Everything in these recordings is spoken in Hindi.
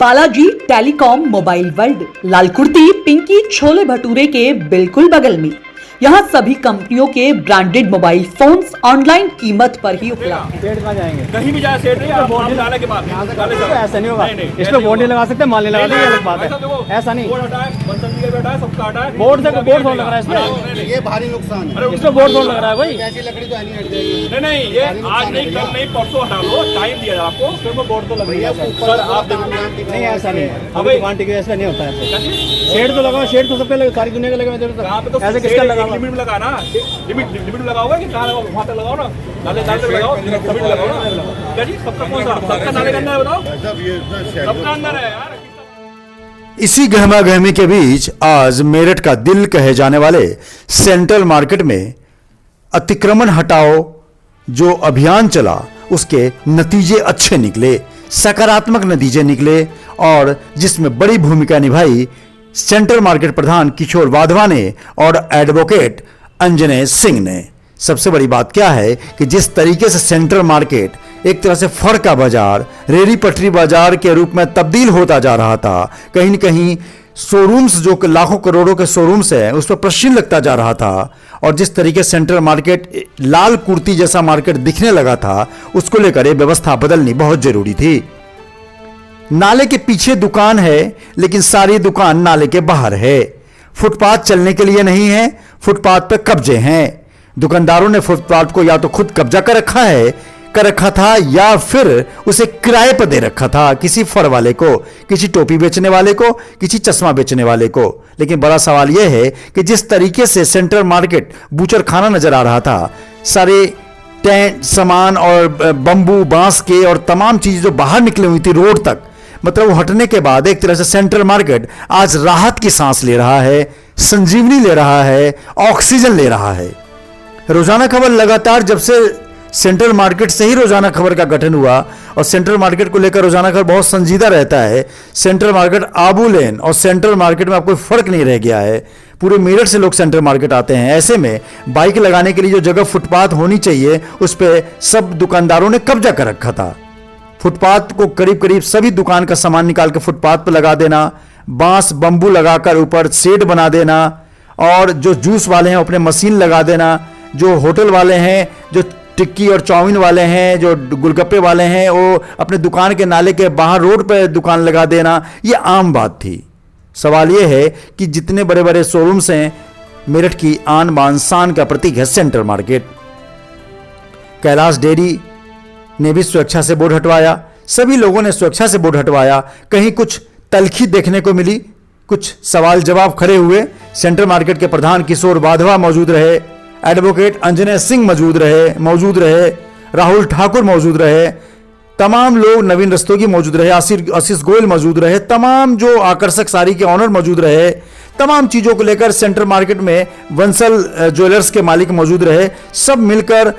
बालाजी टेलीकॉम मोबाइल वर्ल्ड, लाल कुर्ती पिंकी छोले भटूरे के बिल्कुल बगल में। यहाँ सभी कंपनियों के ब्रांडेड मोबाइल फोन्स ऑनलाइन कीमत पर ही उपलब्ध हैं। सेठ कहाँ जाएंगे? कहीं भी जाए सेठ नहीं, आप डाले के बाद ऐसा नहीं होगा। इस पे बोर्ड नहीं लगा सकते, माल नहीं लगा सकते, अलग बात है। ऐसा नहीं, बोर्ड हटाए, बंसल बैठा है, सबका हटाए। बोर्ड से बोर्ड थोड़ा लग रहा है इसमें, ये भारी नुकसान है। इस पे बोर्ड थोड़ा लग रहा है भाई। ऐसी लकड़ी तो नहीं हट जाएगी। नहीं नहीं, ये आज नहीं, कल नहीं, परसों हटा लो, टाइम दिया जाए आपको। इस पे बोर्ड तो लग रही है सर आप देखो, नहीं, ऐसा नहीं है। अबे दुकान टिके ऐसा नहीं होता है। शेड तो लगाओ, शेड तो सबके लगे, सारी दुनिया का लगे। यहाँ पे तो ऐसे किसका लगा? लिमिट में लगा ना, लिमिट लगाओगे कि कहाँ लगाओ? वहाँ तक लगाओ ना, नाले तक लगाओ, लिमिट लगाओ ना। क्या जी, सबका कौन सा? सबका नाले का अंदर है, बताओ। सबका अंदर है यार। इसी गहमा गहमी के बीच आज मेरठ का दिल कहे जाने वाले सेंट्रल मार्केट में अतिक्रमण हटाओ जो अभियान चला, उसके नतीजे अच्छे निकले, सकारात्मक नतीजे निकले, और जिसमें बड़ी भूमिका निभाई सेंट्रल मार्केट प्रधान किशोर वाधवा ने और एडवोकेट अंजनेय सिंह ने। सबसे बड़ी बात क्या है कि जिस तरीके से सेंट्रल मार्केट एक तरह से फड़ का बाजार, रेरी पटरी बाजार के रूप में तब्दील होता जा रहा था, कहीं न कहीं शोरूम्स जो लाखों करोड़ों के शोरूम्स हैं उस पर प्रश्न लगता जा रहा था, और जिस तरीके से सेंट्रल मार्केट लाल कुर्ती जैसा मार्केट दिखने लगा था, उसको लेकर ये व्यवस्था बदलनी बहुत जरूरी थी। नाले के पीछे दुकान है, लेकिन सारी दुकान नाले के बाहर है। फुटपाथ चलने के लिए नहीं है, फुटपाथ पे कब्जे हैं। दुकानदारों ने फुटपाथ को या तो खुद कब्जा कर रखा था, या फिर उसे किराए पर दे रखा था, किसी फर वाले को, किसी टोपी बेचने वाले को, किसी चश्मा बेचने वाले को। लेकिन बड़ा सवाल यह है कि जिस तरीके से सेंट्रल मार्केट बूचर खाना नजर आ रहा था, सारे टेंट सामान और बंबू बांस के और तमाम चीजें जो बाहर निकली हुई थी रोड तक, मतलब वो हटने के बाद एक तरह से सेंट्रल मार्केट आज राहत की सांस ले रहा है, संजीवनी ले रहा है, ऑक्सीजन ले रहा है। रोजाना खबर लगातार जब से सेंट्रल मार्केट से ही रोजाना खबर का गठन हुआ, और सेंट्रल मार्केट को लेकर रोजाना खबर बहुत संजीदा रहता है। सेंट्रल मार्केट आबू लेन और सेंट्रल मार्केट में अब कोई फर्क नहीं रह गया है, पूरे मेरठ से लोग सेंट्रल मार्केट आते हैं। ऐसे में बाइक लगाने के लिए जो जगह फुटपाथ होनी चाहिए उस पर सब दुकानदारों ने कब्जा कर रखा था। फुटपाथ को करीब करीब सभी दुकान का सामान निकाल के फुटपाथ पर लगा देना, बांस बंबू लगाकर ऊपर शेड बना देना, और जो जूस वाले हैं अपने मशीन लगा देना, जो होटल वाले हैं, जो टिक्की और चाउमीन वाले हैं, जो गोलगप्पे वाले हैं, वो अपने दुकान के नाले के बाहर रोड पर दुकान लगा देना, ये आम बात थी। सवाल ये है कि जितने बड़े बड़े शोरूम्स हैं, मेरठ की आन बान शान का प्रतीक है सेंट्रल मार्केट। कैलाश डेयरी ने भी सुरक्षा से बोर्ड हटवाया, सभी लोगों ने सुरक्षा से बोर्ड हटवाया। कहीं कुछ तलखी देखने को मिली, कुछ सवाल जवाब खड़े हुए। सेंट्रल मार्केट के प्रधान किशोर वाधवा मौजूद रहे, एडवोकेट अंजनेय सिंह मौजूद रहे, राहुल ठाकुर मौजूद रहे, तमाम लोग, नवीन रस्तोगी मौजूद रहे, आशीष गोयल मौजूद रहे, तमाम जो आकर्षक साड़ी के ऑनर मौजूद रहे। तमाम चीजों को लेकर सेंट्रल मार्केट में बंसल ज्वेलर्स के मालिक मौजूद रहे। सब मिलकर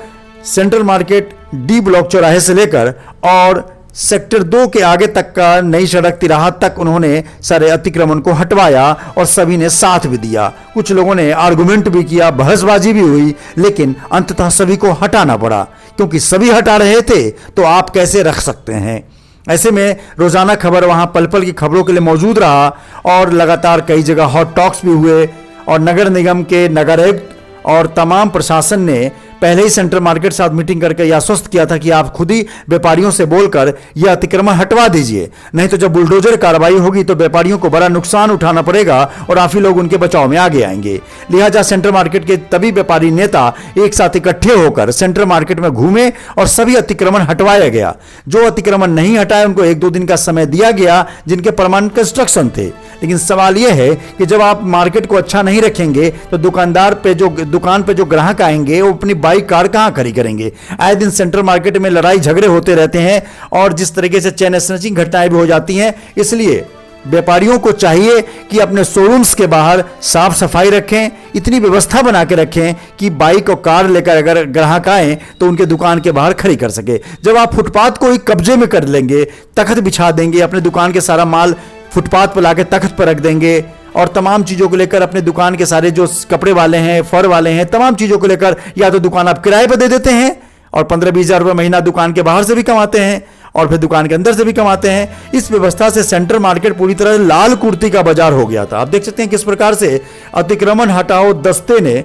सेंट्रल मार्केट डी ब्लॉक चौराहे से लेकर और सेक्टर 2 के आगे तक का नई सड़क तिराहा तक उन्होंने सारे अतिक्रमण को हटवाया, और सभी ने साथ भी दिया। कुछ लोगों ने आर्गुमेंट भी किया, बहसबाजी भी हुई, लेकिन अंततः सभी को हटाना पड़ा, क्योंकि सभी हटा रहे थे तो आप कैसे रख सकते हैं। ऐसे में रोजाना खबर वहां पल पल की खबरों के लिए मौजूद रहा, और लगातार कई जगह हॉट टॉक्स भी हुए, और नगर निगम के नगर आयुक्त और तमाम प्रशासन ने पहले ही सेंट्रल मार्केट साथ मीटिंग करके यह आश्वस्त किया था कि आप खुद ही व्यापारियों से बोलकर यह अतिक्रमण हटवा दीजिए, नहीं तो जब बुलडोजर कार्रवाई होगी तो व्यापारियों को बड़ा नुकसान उठाना पड़ेगा और आप ही लोग उनके बचाव में आगे आएंगे। लिहाजा सेंट्रल मार्केट के तभी व्यापारी नेता एक साथ इकट्ठे होकर सेंट्रल मार्केट में घूमे और सभी अतिक्रमण हटवाया गया। जो अतिक्रमण नहीं हटाए उनको 1-2 दिन का समय दिया गया, जिनके परमानेंट कंस्ट्रक्शन थे। लेकिन सवाल यह है कि जब आप मार्केट को अच्छा नहीं रखेंगे तो दुकान पे जो ग्राहक आएंगे वो अपनी बाइक कार कहां खड़ी करेंगे। आए दिन सेंट्रल मार्केट में लड़ाई झगड़े होते रहते हैं, और जिस तरीके से चेन स्नैचिंग घटनाएं भी हो जाती हैं। इसलिए व्यापारियों को चाहिए कि अपने शोरूम्स के बाहर साफ सफाई रखें, इतनी व्यवस्था बना के रखें कि बाइक और कार लेकर अगर ग्राहक आए तो उनके दुकान के बाहर खड़ी कर सके। जब आप फुटपाथ को ही कब्जे में कर लेंगे, तख्त बिछा देंगे, अपने दुकान के सारा माल फुटपाथ पर लाके तख्त पर रख देंगे, और तमाम चीजों को लेकर अपने दुकान के सारे जो कपड़े वाले हैं, फर वाले हैं, तमाम चीजों को लेकर या तो दुकान आप किराए पर दे देते हैं और 15-20 हज़ार रुपये महीना दुकान के बाहर से भी कमाते हैं, और फिर दुकान के अंदर से भी कमाते हैं। इस व्यवस्था से सेंट्रल मार्केट पूरी तरह लाल कुर्ती का बाजार हो गया था। आप देख सकते हैं किस प्रकार से अतिक्रमण हटाओ दस्ते ने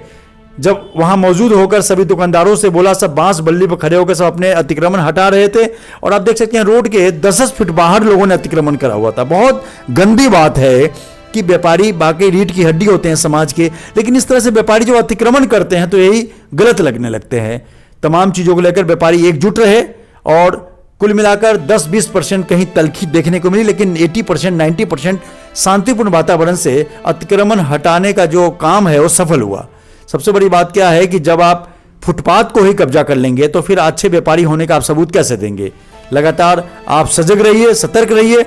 जब वहां मौजूद होकर सभी दुकानदारों से बोला, सब बांस बल्ली पर खड़े होकर सब अपने अतिक्रमण हटा रहे थे। और आप देख सकते हैं रोड के 10 फीट बाहर लोगों ने अतिक्रमण करा हुआ था। बहुत गंदी बात है कि व्यापारी बाकी रीढ़ की हड्डी होते हैं समाज के, लेकिन इस तरह से व्यापारी जो अतिक्रमण करते हैं तो यही गलत लगने लगते हैं। तमाम चीजों को लेकर व्यापारी एकजुट रहे और कुल मिलाकर 10-20% कहीं तलखी देखने को मिली, लेकिन 80% 90% शांतिपूर्ण वातावरण से अतिक्रमण हटाने का जो काम है वो सफल हुआ। सबसे बड़ी बात क्या है कि जब आप फुटपाथ को ही कब्जा कर लेंगे तो फिर अच्छे व्यापारी होने का आप सबूत कैसे देंगे। लगातार आप सजग रहिए, सतर्क रहिए,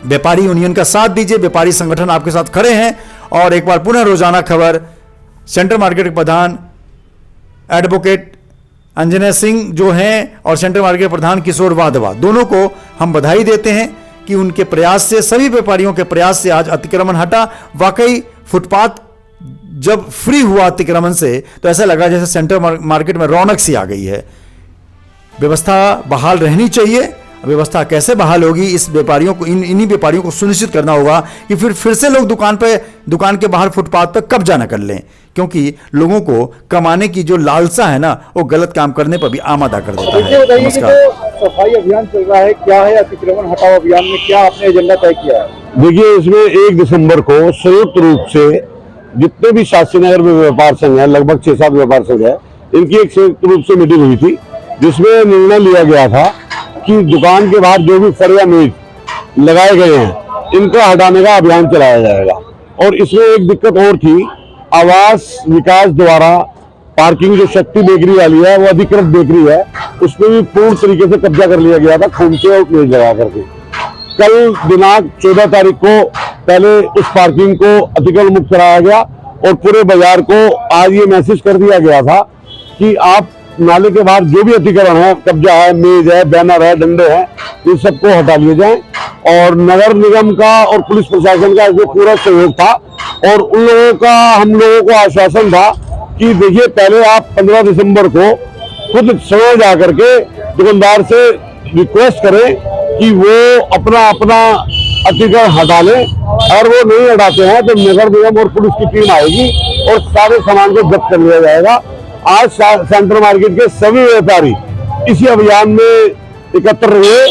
व्यापारी यूनियन का साथ दीजिए, व्यापारी संगठन आपके साथ खड़े हैं। और एक बार पुनः रोजाना खबर सेंट्रल मार्केट के प्रधान एडवोकेट अंजनय सिंह जो हैं और सेंट्रल मार्केट प्रधान किशोर वाधवा, दोनों को हम बधाई देते हैं कि उनके प्रयास से, सभी व्यापारियों के प्रयास से आज अतिक्रमण हटा। वाकई फुटपाथ जब फ्री हुआ अतिक्रमण से तो ऐसा लगा जैसे सेंट्रल मार्केट में रौनक सी आ गई है। व्यवस्था बहाल रहनी चाहिए। व्यवस्था कैसे बहाल होगी, इस व्यापारियों को, इन्हीं व्यापारियों को सुनिश्चित करना होगा कि फिर से लोग दुकान के बाहर फुटपाथ पर कब्जा न कर लें, क्योंकि लोगों को कमाने की जो लालसा है ना, वो गलत काम करने पर भी आमादा कर देता है। बताइए कि नमस्कार। जो सफाई अभियान चल रहा है, क्या है अतिक्रमण हटाओ अभियान में, क्या आपने एजेंडा तय किया है? देखिए, इसमें 1 दिसंबर को संयुक्त रूप से जितने भी शास्त्रीनगर में व्यापार संघ है, लगभग 6-7 व्यापार संघ है, इनकी एक संयुक्त रूप से मीटिंग हुई थी, जिसमें निर्णय लिया गया था कि दुकान के बाहर जो भी फड़ या मेज लगाए गए हैं इनको हटाने का अभियान चलाया जाएगा। और इसमें एक दिक्कत और थी, आवास विकास द्वारा पार्किंग जो शक्ति बेकरी वाली है, वो अधिकृत बेकरी है, उस पर भी पूर्ण तरीके से कब्जा कर लिया गया था, खून से और मेज लगा करके। कल दिनांक 14 तारीख को पहले उस पार्किंग को अतिक्रमण मुक्त कराया गया और पूरे बाजार को आज ये मैसेज कर दिया गया था कि आप नाले के बाहर जो भी अतिक्रमण है, कब्जा है, मेज है, बैनर है, डंडे हैं, इन सबको हटा लिए जाएं। और नगर निगम का और पुलिस प्रशासन का इसमें पूरा सहयोग था और उन लोगों का, हम लोगों को आश्वासन था कि देखिए, पहले आप 15 दिसंबर को खुद स्वयं जा करके दुकानदार से रिक्वेस्ट करें कि वो अपना अतिक्रमण हटा लें, और वो नहीं हटाते हैं तो नगर निगम और पुलिस की टीम आएगी और सारे सामान को जब्त कर लिया जाएगा। आज सेंट्रल मार्केट के सभी व्यापारी इसी अभियान में एकत्र हुए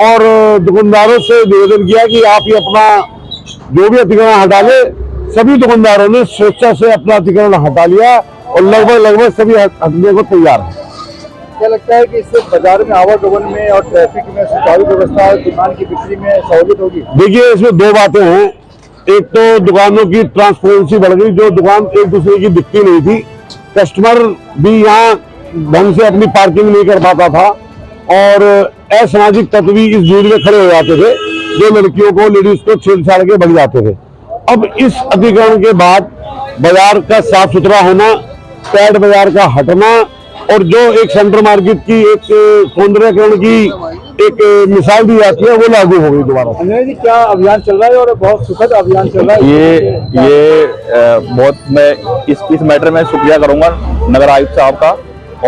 और दुकानदारों से निवेदन किया कि आप ये अपना जो भी अतिक्रमण हटा ले। सभी दुकानदारों ने स्वेच्छा से अपना अतिक्रमण हटा लिया और लगभग सभी हटने को तैयार हैं। क्या लगता है कि इससे बाजार में आवागमन में और ट्रैफिक में सुचारू व्यवस्था और दुकान की बिक्री में सहूलियत होगी? देखिए, इसमें 2 बातें हैं। एक तो दुकानों की ट्रांसपेरेंसी बढ़ गई, जो दुकान एक दूसरे की दिखती नहीं थी, कस्टमर भी यहाँ ढंग से अपनी पार्किंग नहीं कर पाता था और असामाजिक तत्व भी इस भीड़ में खड़े हो जाते थे, जो लड़कियों को, लेडीज को छेड़छाड़ के भग जाते थे। अब इस अतिक्रमण के बाद बाजार का साफ सुथरा होना, पैड बाजार का हटना और जो एक सेंट्रल मार्केट की एक सौंदर्यकरण की एक मिसाल दी जाती है, वो लागू हो गई दोबारा। अंजनय जी, क्या अभियान चल रहा है और बहुत सुखद अभियान चल रहा है? ये बहुत, मैं इस मैटर में शुक्रिया करूंगा नगर आयुक्त साहब का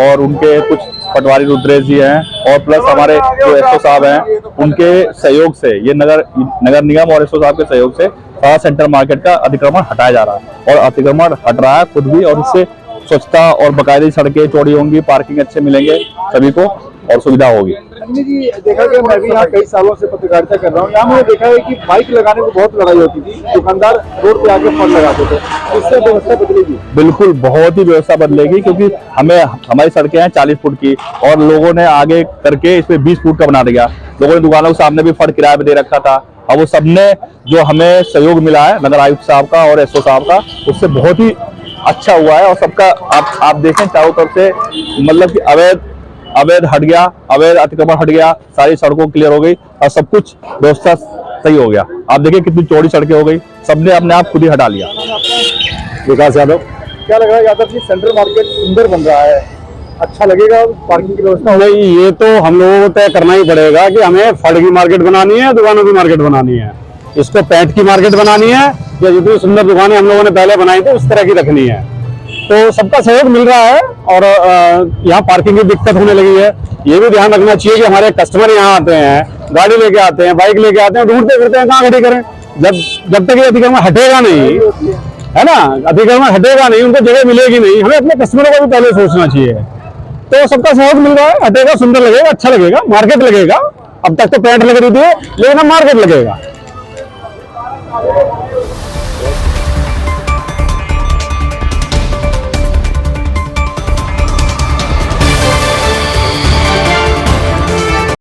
और उनके कुछ पटवारी रुद्रेश जी हैं और प्लस हमारे जो एसओ साहब हैं, उनके सहयोग से ये नगर निगम और एसओ साहब के सहयोग से सारा सेंट्रल मार्केट का अतिक्रमण हटाया जा रहा है और अतिक्रमण हट रहा है खुद भी, और इससे स्वच्छता और बाकायदे सड़कें चौड़ी होंगी, पार्किंग अच्छे मिलेंगे सभी को और सुविधा होगी। अंजनय जी, देखा गया, मैं भी यहाँ कई सालों से पत्रकारिता कर रहा हूँ, यहाँ मैंने देखा है कि बाइक लगाने में बहुत लड़ाई होती थी, दुकानदार रोड पे आके फल लगाते थे, इससे व्यवस्था बदलेगी? बिल्कुल, बहुत ही व्यवस्था बदलेगी, क्योंकि हमारी सड़कें हैं 40 फुट की और लोगों ने आगे करके इस पे 20 फुट का बना दिया। लोगों ने दुकानों के सामने भी फड़ किराए पे दे रखा था। अब वो सबने जो हमें सहयोग मिला है नगर आयुक्त साहब का और एसओ साहब का, उससे बहुत ही अच्छा हुआ है और सबका आप देखें चारों तरफ से, मतलब कि अवैध हट गया, अवैध अतिक्रमण हट गया, सारी सड़कों क्लियर हो गई और सब कुछ व्यवस्था सही हो गया। आप देखिए कितनी चौड़ी सड़कें हो गई, सबने अपने आप खुद ही हटा लिया। विकास यादव। क्या लग रहा है यादव जी, सेंट्रल मार्केट सुंदर बन रहा है, अच्छा लगेगा पार्किंग की व्यवस्था? नहीं, ये तो हम लोगों को तय करना ही पड़ेगा कि हमें फड़ की मार्केट बनानी है, दुकानों की मार्केट बनानी है, इसको पैंट की मार्केट बनानी है या जितनी सुंदर दुकानें हम लोगों ने पहले बनाई थी उस तरह की रखनी है। तो सबका सहयोग मिल रहा है। और यहाँ पार्किंग की दिक्कत होने लगी है, ये भी ध्यान रखना चाहिए कि हमारे कस्टमर यहाँ आते हैं, गाड़ी लेके आते हैं, बाइक लेके आते हैं, ढूंढते फिरते हैं कहाँ खड़ी करें। जब तक ये अतिक्रमण हटेगा नहीं, है ना, अतिक्रमण हटेगा नहीं, उनको जगह मिलेगी नहीं, हमें अपने कस्टमरों को भी पहले सोचना चाहिए। तो सबका सहयोग मिल रहा है, हटेगा सुंदर लगेगा, अच्छा लगेगा, मार्केट लगेगा। अब तक तो पेंट लग रही थी, लेकिन अब मार्केट लगेगा।